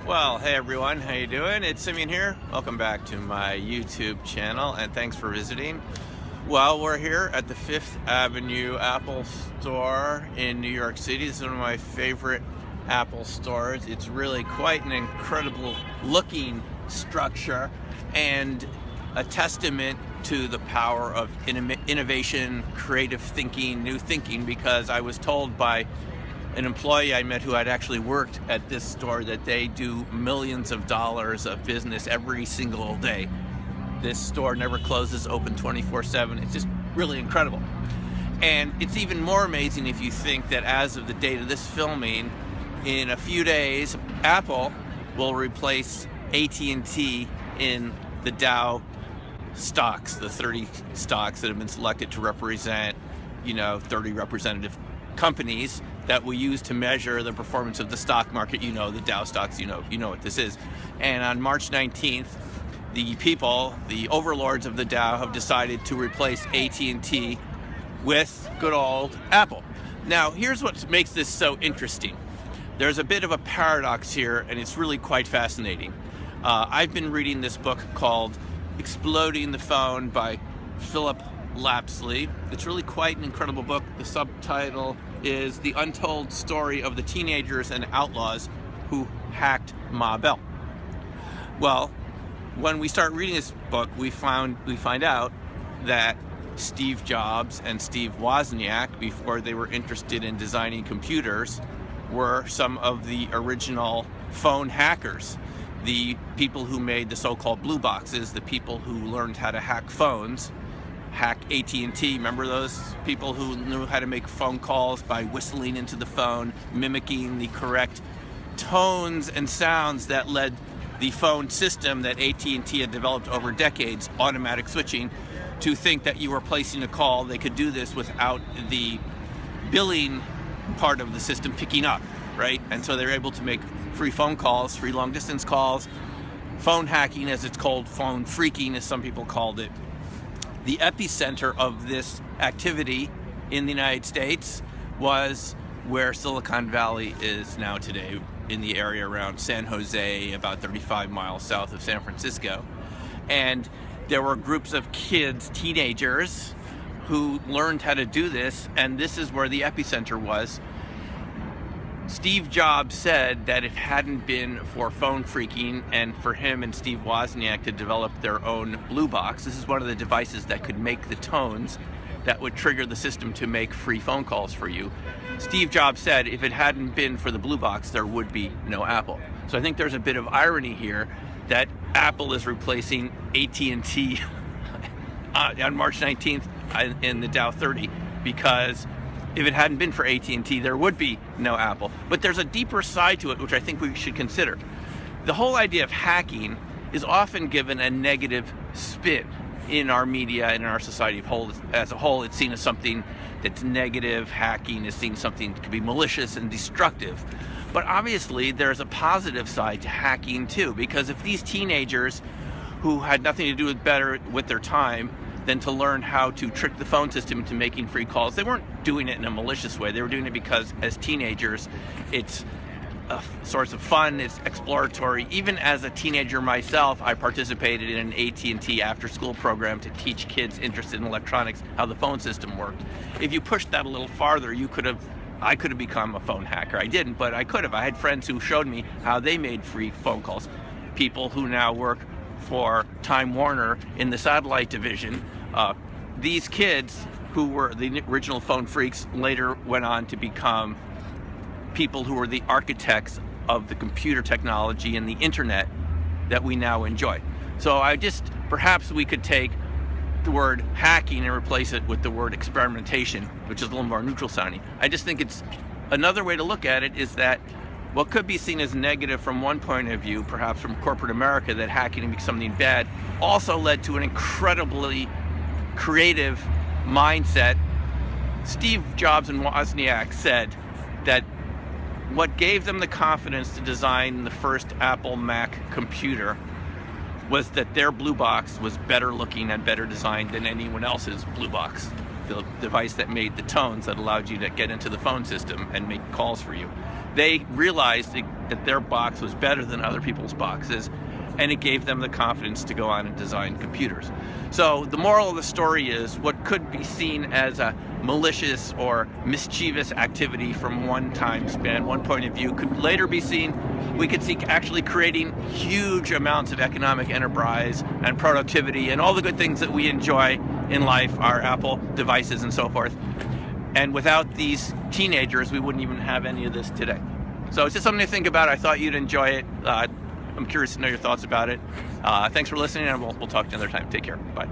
Well, hey everyone, how you doing? It's Simeon here. Welcome back to my YouTube channel, and thanks for visiting. Well, we're here at the Fifth Avenue Apple Store in New York City. This is one of my favorite Apple stores. It's really quite an incredible looking structure and a testament to the power of innovation, creative thinking, new thinking, because I was told by an employee I met who had actually worked at this store that they do millions of dollars of business every single day. This store never closes, open 24/7. It's just really incredible. And it's even more amazing if you think that as of the date of this filming, in a few days, Apple will replace AT&T in the Dow stocks, the 30 stocks that have been selected to represent, 30 representative companies that we use to measure the performance of the stock market. The Dow stocks, you know what this is. And on March 19th, the overlords of the Dow have decided to replace AT&T with good old Apple. Now, here's what makes this so interesting. There's a bit of a paradox here, and it's really quite fascinating. I've been reading this book called Exploding the Phone by Philip Lapsley. It's really quite an incredible book. The subtitle is The Untold Story of the Teenagers and Outlaws Who Hacked Ma Bell. Well, when we start reading this book, we find out that Steve Jobs and Steve Wozniak, before they were interested in designing computers, were some of the original phone hackers. The people who made the so-called blue boxes, the people who learned how to hack phones, hack AT&T. Remember those people who knew how to make phone calls by whistling into the phone, mimicking the correct tones and sounds that led the phone system that AT&T had developed over decades, automatic switching, to think that you were placing a call. They could do this without the billing part of the system picking up, right? And so they're able to make free phone calls, free long distance calls, phone hacking as it's called, phone phreaking as some people called it. The epicenter of this activity in the United States was where Silicon Valley is now today, in the area around San Jose, about 35 miles south of San Francisco. And there were groups of kids, teenagers, who learned how to do this, and this is where the epicenter was. Steve Jobs said that if it hadn't been for phone phreaking and for him and Steve Wozniak to develop their own blue box, this is one of the devices that could make the tones that would trigger the system to make free phone calls for you. Steve Jobs said if it hadn't been for the blue box, there would be no Apple. So I think there's a bit of irony here that Apple is replacing AT&T on March 19th in the Dow 30, because if it hadn't been for AT&T, there would be no Apple. But there's a deeper side to it, which I think we should consider. The whole idea of hacking is often given a negative spin in our media and in our society as a whole. It's seen as something that's negative. Hacking is seen as something that could be malicious and destructive. But obviously, there's a positive side to hacking too, because if these teenagers who had nothing to do with their time than to learn how to trick the phone system into making free calls, they weren't doing it in a malicious way. They were doing it because as teenagers, it's a source of fun, it's exploratory. Even as a teenager myself, I participated in an AT&T after-school program to teach kids interested in electronics how the phone system worked. If you pushed that a little farther, I could have become a phone hacker. I didn't, but I could have. I had friends who showed me how they made free phone calls. People who now work for Time Warner in the satellite division. These kids who were the original phone phreaks later went on to become people who were the architects of the computer technology and the internet that we now enjoy. So perhaps we could take the word hacking and replace it with the word experimentation, which is a little more neutral sounding. I just think it's another way to look at it is that what could be seen as negative from one point of view, perhaps from corporate America, that hacking makes something bad, also led to an incredibly creative mindset. Steve Jobs and Wozniak said that what gave them the confidence to design the first Apple Mac computer was that their blue box was better looking and better designed than anyone else's blue box. The device that made the tones that allowed you to get into the phone system and make calls for you. they realized that their box was better than other people's boxes, and it gave them the confidence to go on and design computers. So the moral of the story is, what could be seen as a malicious or mischievous activity from one time span, one point of view, could later be seen, we could see actually creating huge amounts of economic enterprise and productivity and all the good things that we enjoy in life, our Apple devices and so forth. And without these teenagers, we wouldn't even have any of this today. So it's just something to think about. I thought you'd enjoy it. I'm curious to know your thoughts about it. Thanks for listening, and we'll talk to you another time. Take care. Bye.